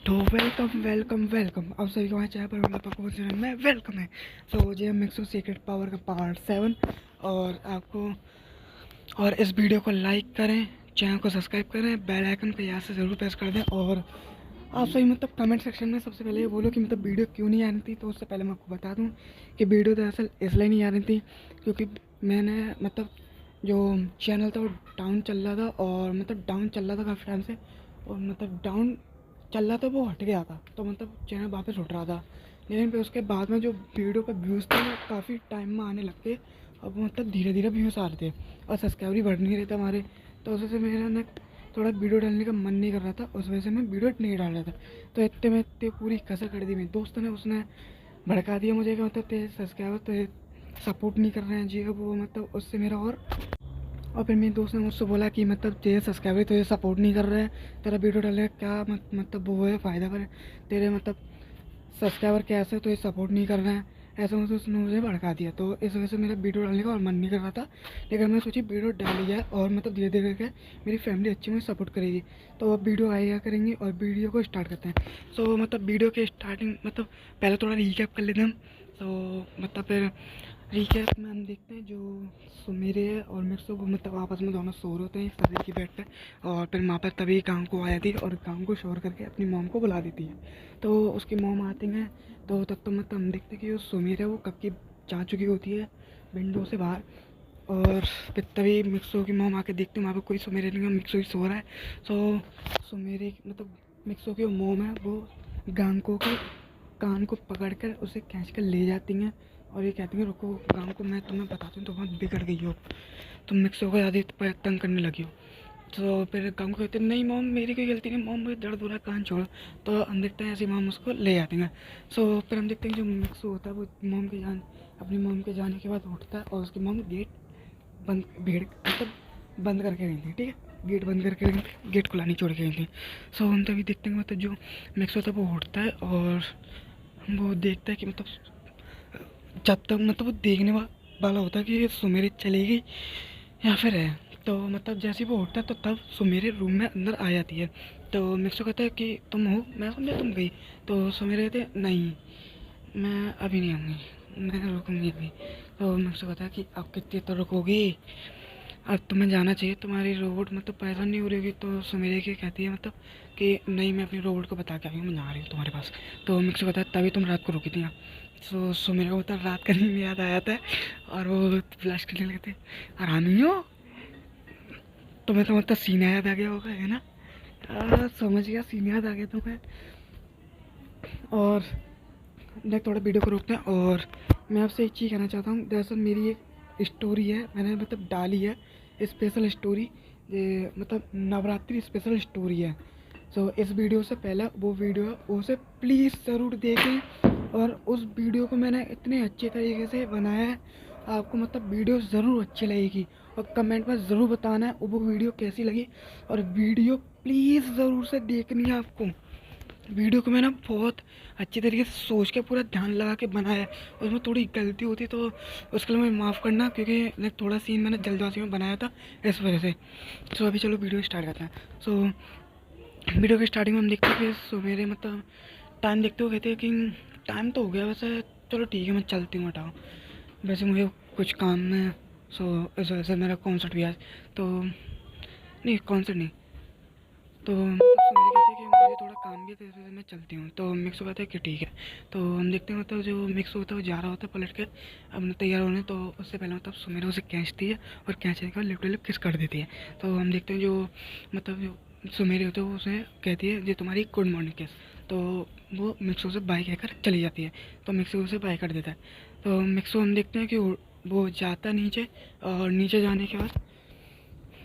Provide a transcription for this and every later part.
तो welcome welcome welcome आप सभी को हमारे चैनल पर चैनल में वेलकम है। तो ये मिक्सो सीक्रेट पावर का पार्ट 7 और आपको और इस वीडियो को लाइक करें, चैनल को सब्सक्राइब करें, बेल आइकन को यहाँ से ज़रूर प्रेस कर दें। और आप सभी कमेंट सेक्शन में सबसे पहले ये बोलो कि वीडियो क्यों नहीं आ रही थी। तो उससे पहले मैं आपको बता दूँ कि वीडियो दरअसल इसलिए नहीं आ रही थी क्योंकि मैंने जो चैनल था वो डाउन चल रहा था और डाउन चल रहा था काफ़ी टाइम से और डाउन चल रहा था, वो हट गया था तो चैनल वापस उठ रहा था। लेकिन फिर उसके बाद में जो वीडियो पर व्यूज़ थे वो काफ़ी टाइम में आने लग गए और धीरे धीरे व्यूज़ आ रहे थे और सब्सक्राइबर ही बढ़ नहीं रहे थे हमारे। तो उस वजह से मेरा ना थोड़ा वीडियो डालने का मन नहीं कर रहा था, उस वजह से मैं वीडियो नहीं डाल रहा था। तो इतने में इतने पूरी कसर कर दी मेरे दोस्त ने, उसने भड़का दिया मुझे कि तेरे सब्सक्राइबर तो सपोर्ट नहीं कर रहे हैं जी। अब वो उससे मेरा और फिर मेरे दोस्त ने मुझसे बोला कि तेरे सब्सक्राइबर तुझे सपोर्ट नहीं कर रहे हैं, तेरा वीडियो डालने का क्या वो है फ़ायदा पर तेरे सब्सक्राइबर कैसे तुझे सपोर्ट नहीं कर रहे हैं। ऐसा उसने मुझे भड़का दिया। तो इस वजह से मेरा वीडियो डालने का और मन नहीं कर रहा था, लेकिन मैं सोची वीडियो डाली जाए और धीरे धीरे करके मेरी फैमिली अच्छी मुझे सपोर्ट करेगी तो अब वीडियो आएगा करेंगे। और वीडियो को स्टार्ट करते हैं। सो वीडियो के स्टार्टिंग पहले थोड़ा रिकैप कर लेते हैं हम। तो फिर रिकैप में हम देखते हैं जो सुमेरे है और मिक्सो को आपस में दोनों सो रहे हैं शरीर की बेड पे। और फिर वहाँ पर तभी गाँव को आ जाती है और गाँव को शोर करके अपनी मॉम को बुला देती है। तो उसकी मॉम आती हैं तो तब तो हम देखते हैं कि जो सुमेर है वो कब की जा चुकी होती है विंडो से बाहर। और फिर तभी मिक्सो की मॉम आके देखते हैं वहाँ पर कोई सुमेरे नहीं है, मिक्सो ही सो रहा है। सो सुमेरे मिक्सो की मॉम है वो गांको के कान को पकड़कर उसे खींच कर ले जाती हैं और ये कहती हैं रुको गांव को मैं तुम्हें बताती हूँ, तुम बहुत बिगड़ गई हो, तुम मिक्सो को ज़्यादा तंग करने लगी हो। तो फिर गांव को कहते हैं नहीं मॉम मेरी कोई गलती नहीं, मॉम मुझे दर्द हो रहा है कान छोड़ो। तो हम देखते हैं ऐसी मॉम उसको ले जाती हैं। सो फिर हम देखते हैं जो मिक्सो होता है वो अपनी मॉम के जाने के बाद उठता है और उसकी मॉम गेट बंद भीड़ बंद करके गई थी, ठीक है, गेट बंद करके गई थी, गेट खुला नहीं छोड़ के गई थी। सो हम तभी देखते हैं जो मिक्सो होता है वो उठता है और वो देखता है कि जब तक वो देखने वाला होता है कि ये सुमेरी चलेगी या फिर है। तो जैसे ही वो उठता है तो तब सुमेरी रूम में अंदर आ जाती है। तो मिक्सो कहता है कि तुम हो, मैं समझा तुम गई। तो सुमेरी कहते हैं नहीं मैं अभी नहीं आऊँगी, मैं रुकूंगी अभी। तो मिक्सो कहता है कि अब कितनी तो रुकोगी, अब तुम्हें जाना चाहिए, तुम्हारी रोबोट परेशान नहीं हो रही होगी। तो सुमेरी की कहती है कि नहीं मैं अपनी रोबोट को बता के आई हूँ, मैं आ रही हूँ तुम्हारे पास। तो मिक्सो कहता है तभी तुम रात को रुकी थी यहाँ। सो सुमेरा को रात का नींद याद आ जाता है और वो फ्लैश करने लगते आरामी हो तुम्हें, तो सीना याद आ गया होगा है ना। समझ गया, सीना याद आ गया तुम्हें। और लाइक थोड़ा वीडियो को रोकते हैं और मैं आपसे एक चीज़ कहना चाहता हूँ। दरअसल मेरी एक स्टोरी है, मैंने डाली है स्पेशल स्टोरी, ये नवरात्रि स्पेशल स्टोरी है। सो इस वीडियो से पहले वो वीडियो उसे प्लीज़ ज़रूर देखें। और उस वीडियो को मैंने इतने अच्छे तरीके से बनाया है, आपको वीडियो ज़रूर अच्छी लगेगी और कमेंट में ज़रूर बताना है वो वीडियो कैसी लगी। और वीडियो प्लीज़ ज़रूर से देखनी है आपको। वीडियो को मैंने बहुत अच्छी तरीके से सोच के पूरा ध्यान लगा के बनाया है, उसमें थोड़ी गलती होती तो उसके लिए मैं माफ़ करना, क्योंकि लाइक थोड़ा सीन मैंने जल्दबाजी में बनाया था इस वजह से। सो अभी चलो वीडियो स्टार्ट करते हैं। सो वीडियो की स्टार्टिंग में हम देखते हैं कि सो मेरे टाइम देखते हुए कहते हैं कि टाइम तो हो गया वैसे, चलो ठीक है मैं चलती हूँ, हटाओ वैसे मुझे कुछ काम में। सो इस वजह से मेरा कॉन्सर्ट भी आज तो नहीं, कॉन्सर्ट नहीं, तो मेरे कहते हैं कि मुझे थोड़ा काम भी है तो इस वजह से मैं चलती हूँ। तो मिक्सो कहता है कि ठीक है। तो हम देखते हैं जो मिक्सो होता है वो जा रहा होता है पलट के अपने तैयार होने। तो उससे पहले सुमेरा उसे खींचती है और खींचने के बाद लिप टू लिप किस कर देती है। तो हम देखते हैं जो जो सुमेरी होता है वो उसे कहती है जो तुम्हारी गुड मॉर्निंग किस। तो वो मिक्सो से बाय कहकर चली जाती है। तो मिक्सो उसे बाय कर देता है। तो मिक्सो हम देखते हैं कि वो जाता नीचे और नीचे जाने के बाद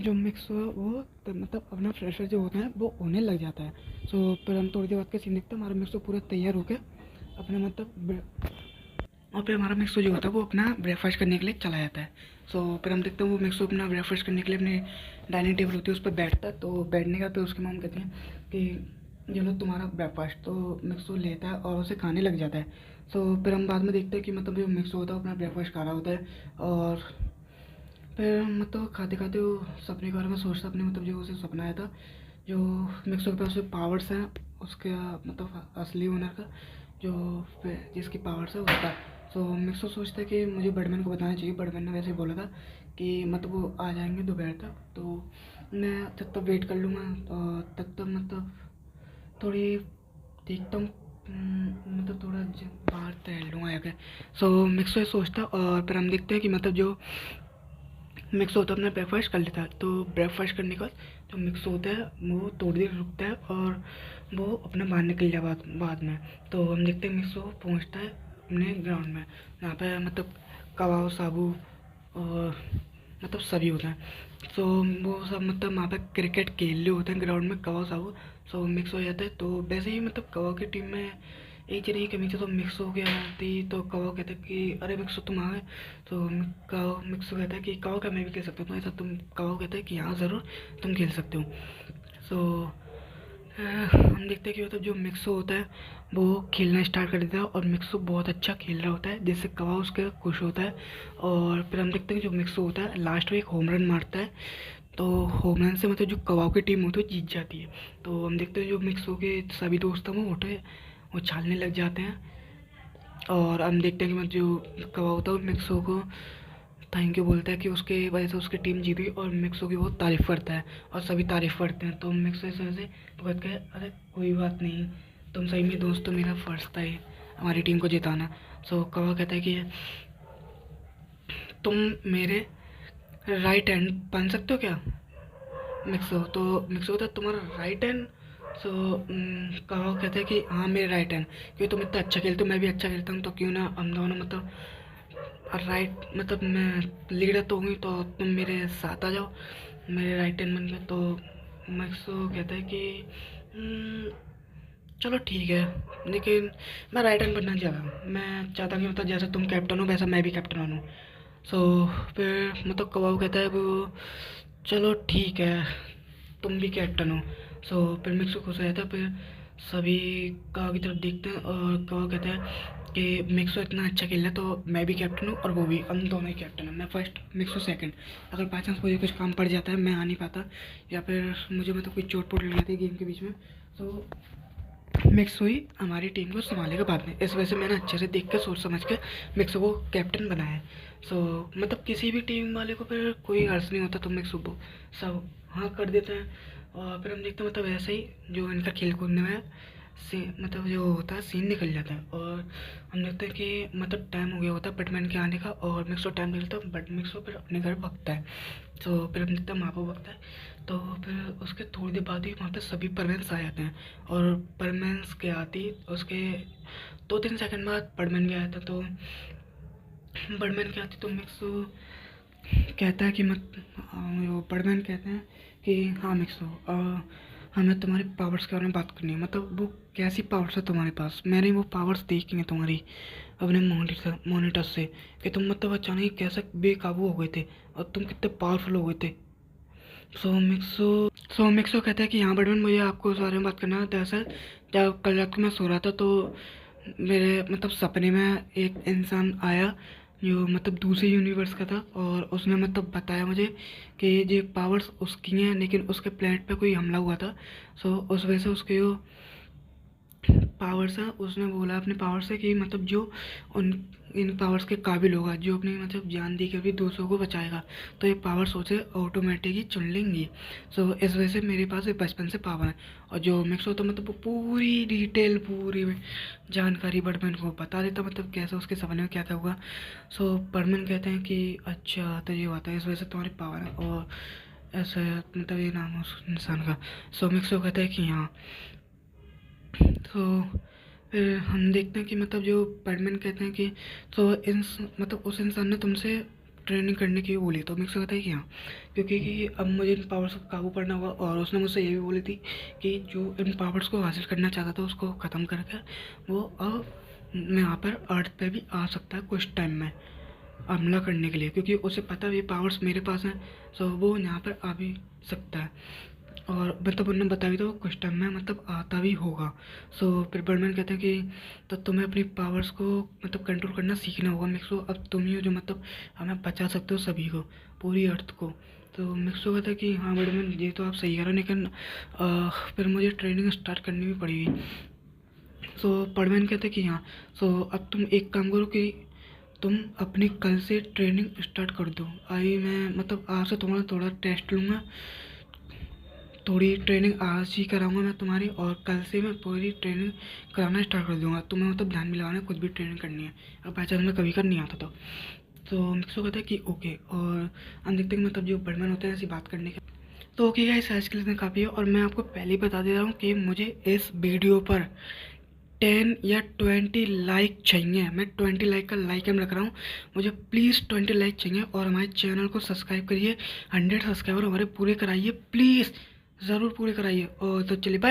जो मिक्स हुआ वो अपना फ्रेशर जो होता है वो होने लग जाता है। सो फिर हम थोड़ी देर बाद का सीन देखते हैं, हमारा मिक्स पूरा तैयार हो गया अपने और फिर हमारा मिक्सो जो होता है वो अपना ब्रेकफास्ट करने के लिए चला जाता है। सो फिर हम देखते हैं वो मिक्सो अपना ब्रेकफास्ट करने के लिए अपने डाइनिंग टेबल होती है उस पर बैठता है। तो बैठने का फिर उसकी मॉम कहती हैं कि ये लो तुम्हारा ब्रेकफास्ट। तो मिक्सो लेता है और उसे खाने लग जाता है। सो फिर हम बाद में देखते हैं कि जो मिक्सो होता है अपना ब्रेकफास्ट खा रहा होता है और फिर खाते खाते वो सपने के बारे में सोचता अपने जो उसे सपना आया था, जो मिक्सो के पास पावर्स हैं उसका मतलब असली ओनर का जो जिसकी पावर से होता है। सो मिक्सो सोचता है कि मुझे बर्डमैन को बताना चाहिए। बर्डमैन ने वैसे ही बोला था कि मतलब वो आ जाएंगे दोपहर तक, तो मैं तब तक वेट कर लूँगा। और तब तक मतलब थोड़ी देखता हूँ, मतलब थोड़ा बाहर टहल लूँगा आके। सो मिक्सो ये सोचता, और फिर हम देखते हैं कि मतलब जो मिक्स होता है अपना ब्रेकफास्ट कर लेता है। तो ब्रेकफास्ट करने के बाद जो मिक्स होता है वो थोड़ी देर रुकता है और वो अपना बाहर निकल जाए बाद में। तो हम देखते हैं मिक्स पहुँचता है अपने ग्राउंड में, जहाँ पे मतलब कबाब साबू और मतलब सभी होते हैं। सो वो सब मतलब वहाँ पे क्रिकेट खेल रहे होते हैं ग्राउंड में कबाब साबू। सो मिक्स हो जाता है। तो वैसे ही मतलब कबाब की टीम में एक जने की कमी थी, तो मिक्स हो गया थी। तो कबाब कहता है कि अरे मिक्स तुम आ गए। तो कबाब मिक्स कहता है कि कबाब क्या मैं भी खेल सकता हूँ, तो ऐसा तुम कबाब कहता है कि हाँ ज़रूर तुम खेल सकते हो। सो हम देखते हैं कि मतलब जो मिक्सो होता है वो खेलना स्टार्ट कर देता है, और मिक्सो बहुत अच्छा खेल रहा होता है, जिससे कबाब उसके खुश होता है। और फिर हम देखते हैं कि जो मिक्सो होता है लास्ट में एक होम रन मारता है। तो होम रन से मतलब जो कबाब की टीम होती है वो जीत जाती है। तो हम देखते हैं जो मिक्सो के सभी दोस्त हैं वो उठे, वो छालने लग जाते हैं। और हम देखते हैं कि मतलब जो कबाब होता है वो मिक्सो को थैंक यू बोलता है कि उसके वजह से उसकी टीम जीती, और मिक्सो की बहुत तारीफ़ करता है और सभी तारीफ़ करते हैं। तो मिक्सो इस वजह से वो कहता है अरे कोई बात नहीं, तुम सही में दोस्त, तो मेरा फ़र्ज़ था ये हमारी टीम को जिताना। सो कवा कहता है कि तुम मेरे राइट हैंड बन सकते हो क्या मिक्सो। तो मिक्सो होता है तुम्हारा राइट हैंड। सो कवा कहता है कि हाँ मेरे राइट हैंड, क्योंकि तुम इतना अच्छा खेलते हो मैं भी अच्छा खेलता हूँ, तो क्यों ना हम दोनों मतलब राइट मतलब मैं लीडर तो हुई, तो तुम मेरे साथ आ जाओ मेरे राइट हैंड बन गए। तो मैक्सो कहता है कि "हम्म, चलो ठीक है, लेकिन मैं राइट हैंड बनना चाहता हूँ, मैं चाहता हूँ कि मतलब जैसे तुम कैप्टन हो वैसा मैं भी कैप्टन बनूँ। सो फिर मतलब कबाब कहता है वो चलो ठीक है तुम भी कैप्टन हो। सो फिर मिक्सो खुश हो जाता है। फिर सभी कबाब की तरफ देखते हैं, और कबाब कहता है कि मिक्सो इतना अच्छा खेल रहा है तो मैं भी कैप्टन हूँ, और वो भी, हम दोनों ही कैप्टन हैं, मैं फर्स्ट मिक्सो सेकंड। अगर बाई चांस मुझे कुछ काम पड़ जाता है मैं आ नहीं पाता, या फिर मुझे मतलब कोई चोट पोट लग जाती है गेम के बीच में, तो मिक्सो ही हमारी टीम को संभालेगा बाद में। इस वजह से मैंने अच्छे से देख के सोच समझ के मिक्सो को कैप्टन बनाया है। सो मतलब किसी भी टीम वाले को फिर कोई हर्ष नहीं होता, तो मिक्सो को सब हाँ कर देते हैं। और फिर हम देखते हैं मतलब ऐसे ही जो इनका खेल कूदने में मतलब जो होता है सीन निकल जाता है। और हम देखते हैं कि मतलब टाइम हो गया होता है बैटमैन के आने का, और मिक्सो टाइम निकलता है, बट मिक्सो फिर अपने घर भागता है। तो फिर हम देखते हैं वहाँ पर भागता है। तो फिर उसके थोड़ी देर बाद ही वहाँ पे सभी परमेंस आ जाते हैं, और परमेंस के आती उसके 2-3 सेकंड बाद बर्डमैन भी आया था। तो बर्डमैन के आती तो मिक्सो कहता है कि मत वो बर्डमैन कहते हैं कि हाँ मिक्सो हमें तुम्हारी पावर्स के बारे में बात करनी है। मतलब वो कैसी पावर्स है तुम्हारे पास, मैंने वो पावर्स देखी हैं तुम्हारी अपने मॉनिटर से, कि तुम मतलब अचानक ही कैसे बेकाबू हो गए थे और तुम कितने पावरफुल हो गए थे। सो मिक्सो कहता है कि हाँ बड़वन मुझे आपको उस बारे में बात करना है। दरअसल जब कल रात को मैं सो रहा था तो मेरे मतलब सपने में एक इंसान आया जो मतलब दूसरे यूनिवर्स का था, और उसने मतलब बताया मुझे कि ये पावर्स उसकी हैं, लेकिन उसके प्लेनेट पे कोई हमला हुआ था। सो उस वजह से उसके जो पावर से उसने बोला अपने पावर से कि मतलब जो उन इन पावर्स के काबिल होगा, जो अपनी मतलब जान दे के भी दूसरों को बचाएगा, तो ये पावर्स उसे ऑटोमेटिक ही चुन लेंगी। सो इस वजह से मेरे पास ये बचपन से पावर है। और जो मिक्स होता मतलब वो पूरी डिटेल पूरी जानकारी बर्डमैन को बता देता, मतलब कैसे उसके सपने में क्या क्या हुआ। सो बर्डमैन कहते हैं कि अच्छा तो ये बात है, इस वजह से तुम्हारी पावर है, और ऐसा मतलब ये नाम है उस इंसान का। सो मिक्स कहता है कि हाँ। तो फिर हम देखते हैं कि मतलब जो बैडमैन कहते हैं कि तो मतलब उस इंसान ने तुमसे ट्रेनिंग करने की बोली, तो मिक्स कहता है कि हाँ, क्योंकि कि अब मुझे इन पावर्स को काबू करना होगा, और उसने मुझसे ये भी बोली थी कि जो इन पावर्स को हासिल करना चाहता था उसको ख़त्म करके वो अब यहाँ पर अर्थ पे भी आ सकता है कुछ टाइम में हमला करने के लिए, क्योंकि उसे पता है ये पावर्स मेरे पास हैं। सो वो यहाँ पर आ भी सकता है, और मतलब उन्होंने बताया भी था वो कुछ टाइम में मतलब आता भी होगा। सो फिर बर्डमैन कहते हैं कि तो तुम्हें अपनी पावर्स को मतलब कंट्रोल करना सीखना होगा मिक्सो, अब तुम ही हो जो मतलब हमें बचा सकते हो सभी को, पूरी अर्थ को। तो मिक्सो कहता कि हाँ मैडम ये तो आप सही कह रहे हो, लेकिन फिर मुझे ट्रेनिंग स्टार्ट करनी भी पड़ेगी। सो पड़मैन कहते कि हाँ, सो अब तुम एक काम करो कि तुम अपनी कल से ट्रेनिंग स्टार्ट कर दो। अभी मैं मतलब आज से तुम्हारा थोड़ा टेस्ट लूँगा, थोड़ी ट्रेनिंग आज ही कराऊंगा मैं तुम्हारी, और कल से मैं पूरी ट्रेनिंग कराना स्टार्ट कर दूंगा। तुम्हें मतलब ध्यान भी लगाना है, खुद भी ट्रेनिंग करनी है, अब बाई चांस में कभी कर नहीं आता तो मिक्सो कहता है कि ओके। और हम देखते हैं कि मतलब जो बर्डमैन होते हैं ऐसी बात करने के। तो ओके गाइस, आज के लिए इतना काफ़ी है, और मैं आपको पहले ही बता दे रहा हूँ कि मुझे इस वीडियो पर 10 या 20 लाइक चाहिए। मैं 20 लाइक का लाइक एम रख रहा हूँ, मुझे प्लीज़ 20 लाइक चाहिए। और हमारे चैनल को सब्सक्राइब करिए, 100 सब्सक्राइबर हमारे पूरे कराइए प्लीज़, ज़रूर पूरे कराइए। और तो चलिए बाय।